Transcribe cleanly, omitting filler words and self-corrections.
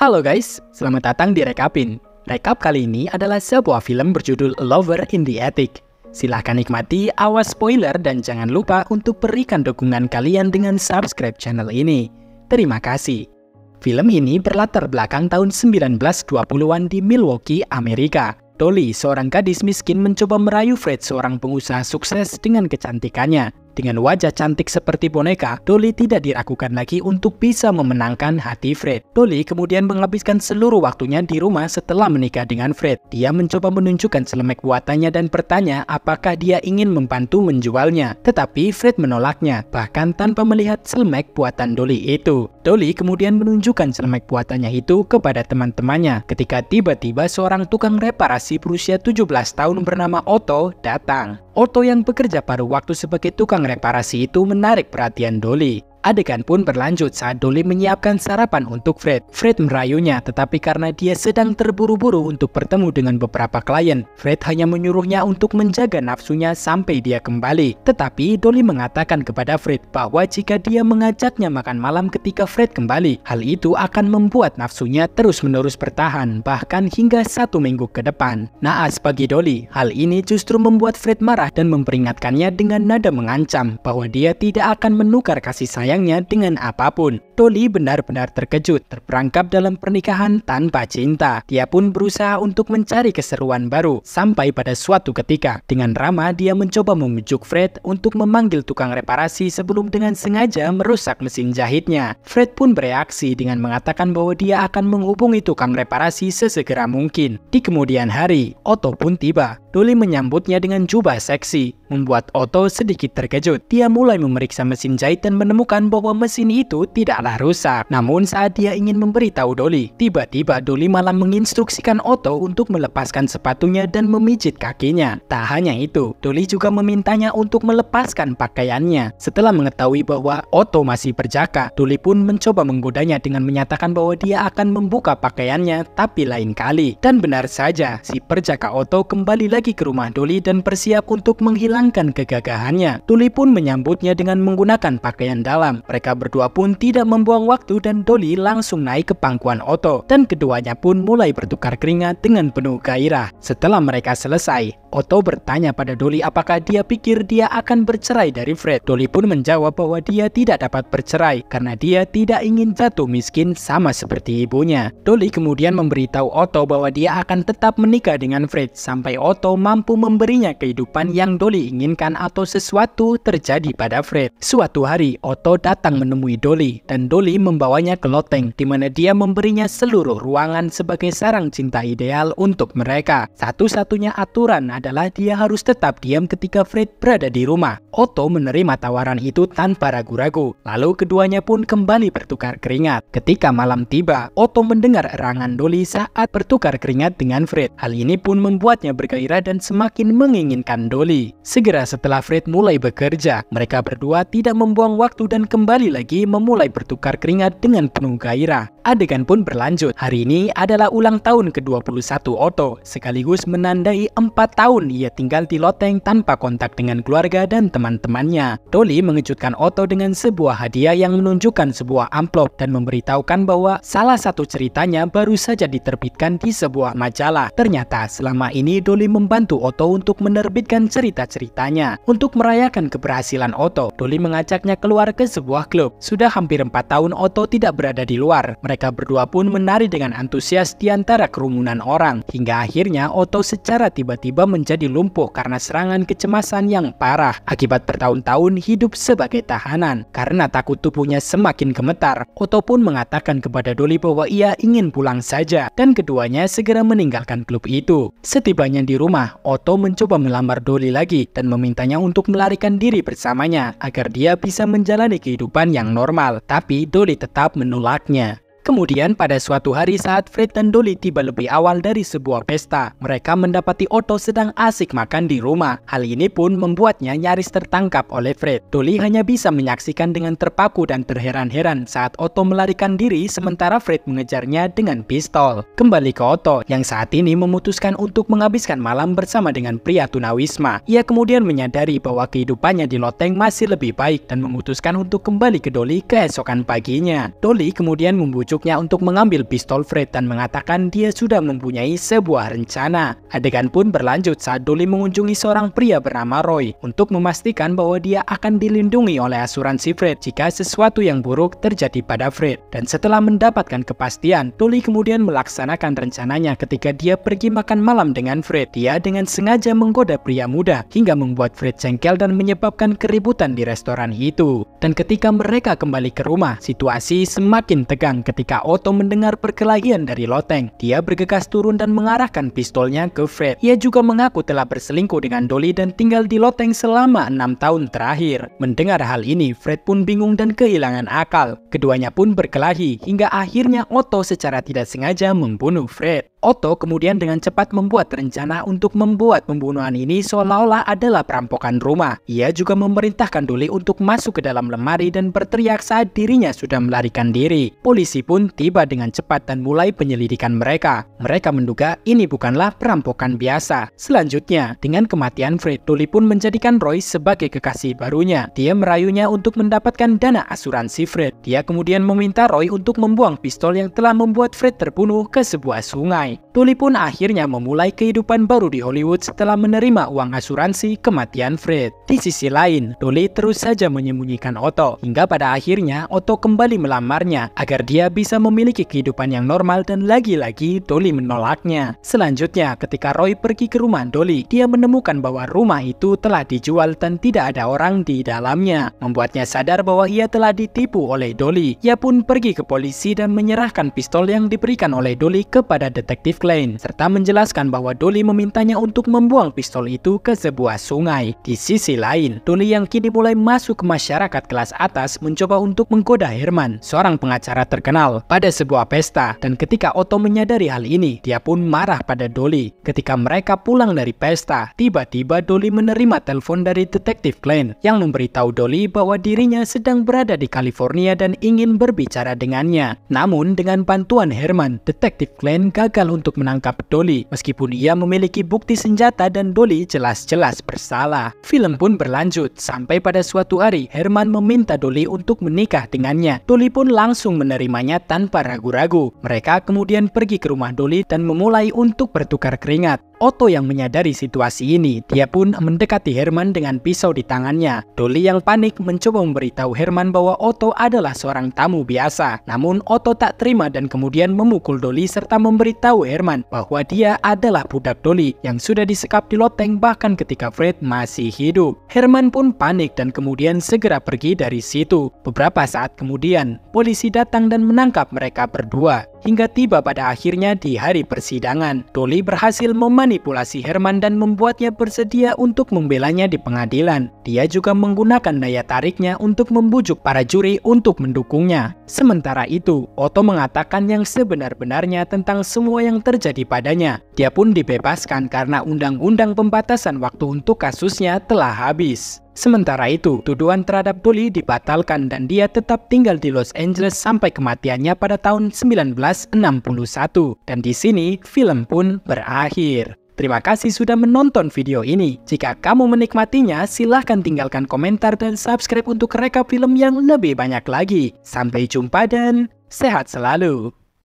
Halo guys, selamat datang di Rekapin. Rekap kali ini adalah sebuah film berjudul Lover in the Attic. Silahkan nikmati, awas spoiler dan jangan lupa untuk berikan dukungan kalian dengan subscribe channel ini. Terima kasih. Film ini berlatar belakang tahun 1920-an di Milwaukee, Amerika. Dolly, seorang gadis miskin, mencoba merayu Fred, seorang pengusaha sukses, dengan kecantikannya. Dengan wajah cantik seperti boneka, Dolly tidak diragukan lagi untuk bisa memenangkan hati Fred. Dolly kemudian menghabiskan seluruh waktunya di rumah setelah menikah dengan Fred. Dia mencoba menunjukkan celemek buatannya dan bertanya apakah dia ingin membantu menjualnya. Tetapi Fred menolaknya, bahkan tanpa melihat celemek buatan Dolly itu. Dolly kemudian menunjukkan celemek buatannya itu kepada teman-temannya ketika tiba-tiba seorang tukang reparasi berusia 17 tahun bernama Otto datang. Otto yang bekerja pada waktu sebagai tukang reparasi itu menarik perhatian Dolly. Adegan pun berlanjut saat Dolly menyiapkan sarapan untuk Fred. Fred merayunya, tetapi karena dia sedang terburu-buru untuk bertemu dengan beberapa klien, Fred hanya menyuruhnya untuk menjaga nafsunya sampai dia kembali. Tetapi Dolly mengatakan kepada Fred bahwa jika dia mengajaknya makan malam ketika Fred kembali, hal itu akan membuat nafsunya terus-menerus bertahan, bahkan hingga 1 minggu ke depan. Naas bagi Dolly, hal ini justru membuat Fred marah dan memperingatkannya dengan nada mengancam bahwa dia tidak akan menukar kasih sayang dengan apapun. Dolly benar-benar terkejut, terperangkap dalam pernikahan tanpa cinta. Dia pun berusaha untuk mencari keseruan baru, sampai pada suatu ketika, dengan ramah dia mencoba membujuk Fred untuk memanggil tukang reparasi sebelum dengan sengaja merusak mesin jahitnya. Fred pun bereaksi dengan mengatakan bahwa dia akan menghubungi tukang reparasi sesegera mungkin. Di kemudian hari, Otto pun tiba. Dolly menyambutnya dengan jubah seksi, membuat Otto sedikit terkejut. Dia mulai memeriksa mesin jahit dan menemukan bahwa mesin itu tidaklah rusak. Namun saat dia ingin memberitahu Dolly, tiba-tiba Dolly malah menginstruksikan Otto untuk melepaskan sepatunya dan memijit kakinya. Tak hanya itu, Dolly juga memintanya untuk melepaskan pakaiannya. Setelah mengetahui bahwa Otto masih berjaka, Dolly pun mencoba menggodanya dengan menyatakan bahwa dia akan membuka pakaiannya tapi lain kali. Dan benar saja, si perjaka Otto kembali lagi ke rumah Dolly dan bersiap untuk menghilangkan kegagahannya. Dolly pun menyambutnya dengan menggunakan pakaian dalam. Mereka berdua pun tidak membuang waktu dan Dolly langsung naik ke pangkuan Otto. Dan keduanya pun mulai bertukar keringat dengan penuh gairah. Setelah mereka selesai, Otto bertanya pada Dolly apakah dia pikir dia akan bercerai dari Fred. Dolly pun menjawab bahwa dia tidak dapat bercerai karena dia tidak ingin jatuh miskin sama seperti ibunya. Dolly kemudian memberitahu Otto bahwa dia akan tetap menikah dengan Fred sampai Otto mampu memberinya kehidupan yang Dolly inginkan atau sesuatu terjadi pada Fred. Suatu hari, Otto datang menemui Dolly dan Dolly membawanya ke loteng di mana dia memberinya seluruh ruangan sebagai sarang cinta ideal untuk mereka. Satu-satunya aturan adalah dia harus tetap diam ketika Fred berada di rumah. Otto menerima tawaran itu tanpa ragu-ragu. Lalu keduanya pun kembali bertukar keringat. Ketika malam tiba, Otto mendengar erangan Dolly saat bertukar keringat dengan Fred. Hal ini pun membuatnya bergairah dan semakin menginginkan Dolly. Segera setelah Fred mulai bekerja, mereka berdua tidak membuang waktu dan kembali lagi memulai bertukar keringat dengan penuh gairah. Adegan pun berlanjut. Hari ini adalah ulang tahun ke-21 Otto, sekaligus menandai 4 tahun ia tinggal di loteng tanpa kontak dengan keluarga dan teman-temannya. Dolly mengejutkan Otto dengan sebuah hadiah yang menunjukkan sebuah amplop dan memberitahukan bahwa salah satu ceritanya baru saja diterbitkan di sebuah majalah. Ternyata selama ini Dolly membantu Otto untuk menerbitkan cerita-ceritanya. Untuk merayakan keberhasilan Otto, Dolly mengajaknya keluar ke sebuah klub. Sudah hampir 4 tahun Otto tidak berada di luar. Mereka berdua pun menari dengan antusias di antara kerumunan orang. Hingga akhirnya Otto secara tiba-tiba menjadi lumpuh karena serangan kecemasan yang parah. Akibat bertahun-tahun hidup sebagai tahanan. Karena takut tubuhnya semakin gemetar, Otto pun mengatakan kepada Dolly bahwa ia ingin pulang saja. Dan keduanya segera meninggalkan klub itu. Setibanya di rumah, Otto mencoba melamar Dolly lagi dan memintanya untuk melarikan diri bersamanya agar dia bisa menjalani kehidupan yang normal. Tapi Dolly tetap menolaknya. Kemudian pada suatu hari saat Fred dan Dolly tiba lebih awal dari sebuah pesta, mereka mendapati Otto sedang asik makan di rumah. Hal ini pun membuatnya nyaris tertangkap oleh Fred. Dolly hanya bisa menyaksikan dengan terpaku dan terheran-heran saat Otto melarikan diri sementara Fred mengejarnya dengan pistol. Kembali ke Otto yang saat ini memutuskan untuk menghabiskan malam bersama dengan pria tunawisma. Ia kemudian menyadari bahwa kehidupannya di loteng masih lebih baik dan memutuskan untuk kembali ke Dolly keesokan paginya. Dolly kemudian membujuk membujuknya untuk mengambil pistol Fred dan mengatakan dia sudah mempunyai sebuah rencana. Adegan pun berlanjut saat Dolly mengunjungi seorang pria bernama Roy untuk memastikan bahwa dia akan dilindungi oleh asuransi Fred jika sesuatu yang buruk terjadi pada Fred. Dan setelah mendapatkan kepastian, Dolly kemudian melaksanakan rencananya ketika dia pergi makan malam dengan Fred. Dia dengan sengaja menggoda pria muda hingga membuat Fred jengkel dan menyebabkan keributan di restoran itu. Dan ketika mereka kembali ke rumah, situasi semakin tegang ketika Otto mendengar perkelahian dari loteng. Dia bergegas turun dan mengarahkan pistolnya ke Fred. Ia juga mengaku telah berselingkuh dengan Dolly dan tinggal di loteng selama 6 tahun terakhir. Mendengar hal ini, Fred pun bingung dan kehilangan akal. Keduanya pun berkelahi hingga akhirnya Otto secara tidak sengaja membunuh Fred. Otto kemudian dengan cepat membuat rencana untuk membuat pembunuhan ini seolah-olah adalah perampokan rumah. Ia juga memerintahkan Dolly untuk masuk ke dalam lemari dan berteriak saat dirinya sudah melarikan diri. Polisi pun tiba dengan cepat dan mulai penyelidikan mereka. Mereka menduga ini bukanlah perampokan biasa. Selanjutnya, dengan kematian Fred, Dolly pun menjadikan Roy sebagai kekasih barunya. Dia merayunya untuk mendapatkan dana asuransi Fred. Dia kemudian meminta Roy untuk membuang pistol yang telah membuat Fred terbunuh ke sebuah sungai. Dolly pun akhirnya memulai kehidupan baru di Hollywood setelah menerima uang asuransi kematian Fred. Di sisi lain, Dolly terus saja menyembunyikan Otto, hingga pada akhirnya Otto kembali melamarnya agar dia bisa memiliki kehidupan yang normal dan lagi-lagi Dolly menolaknya. Selanjutnya, ketika Roy pergi ke rumah Dolly, dia menemukan bahwa rumah itu telah dijual dan tidak ada orang di dalamnya, membuatnya sadar bahwa ia telah ditipu oleh Dolly. Ia pun pergi ke polisi dan menyerahkan pistol yang diberikan oleh Dolly kepada detektif Klein, serta menjelaskan bahwa Dolly memintanya untuk membuang pistol itu ke sebuah sungai. Di sisi lain, Dolly yang kini mulai masuk ke masyarakat kelas atas mencoba untuk menggoda Herman, seorang pengacara terkenal, pada sebuah pesta. Dan ketika Otto menyadari hal ini, dia pun marah pada Dolly. Ketika mereka pulang dari pesta, tiba-tiba Dolly menerima telepon dari detektif Klein yang memberitahu Dolly bahwa dirinya sedang berada di California dan ingin berbicara dengannya. Namun dengan bantuan Herman, detektif Klein gagal untuk menangkap Dolly meskipun ia memiliki bukti senjata dan Dolly jelas-jelas bersalah. Film pun berlanjut sampai pada suatu hari Herman meminta Dolly untuk menikah dengannya. Dolly pun langsung menerimanya tanpa ragu-ragu. Mereka kemudian pergi ke rumah Dolly dan memulai untuk bertukar keringat. Otto yang menyadari situasi ini, dia pun mendekati Herman dengan pisau di tangannya. Dolly yang panik mencoba memberitahu Herman bahwa Otto adalah seorang tamu biasa. Namun Otto tak terima dan kemudian memukul Dolly serta memberitahu Herman bahwa dia adalah budak Dolly yang sudah disekap di loteng bahkan ketika Fred masih hidup. Herman pun panik dan kemudian segera pergi dari situ. Beberapa saat kemudian, polisi datang dan menangkap mereka berdua. Hingga tiba pada akhirnya di hari persidangan, Dolly berhasil memanipulasi Herman dan membuatnya bersedia untuk membelanya di pengadilan. Dia juga menggunakan daya tariknya untuk membujuk para juri untuk mendukungnya. Sementara itu, Otto mengatakan yang sebenar-benarnya tentang semua yang terjadi padanya. Dia pun dibebaskan karena undang-undang pembatasan waktu untuk kasusnya telah habis. Sementara itu, tuduhan terhadap Dolly dibatalkan dan dia tetap tinggal di Los Angeles sampai kematiannya pada tahun 1961. Dan di sini, film pun berakhir. Terima kasih sudah menonton video ini. Jika kamu menikmatinya, silahkan tinggalkan komentar dan subscribe untuk rekap film yang lebih banyak lagi. Sampai jumpa dan sehat selalu.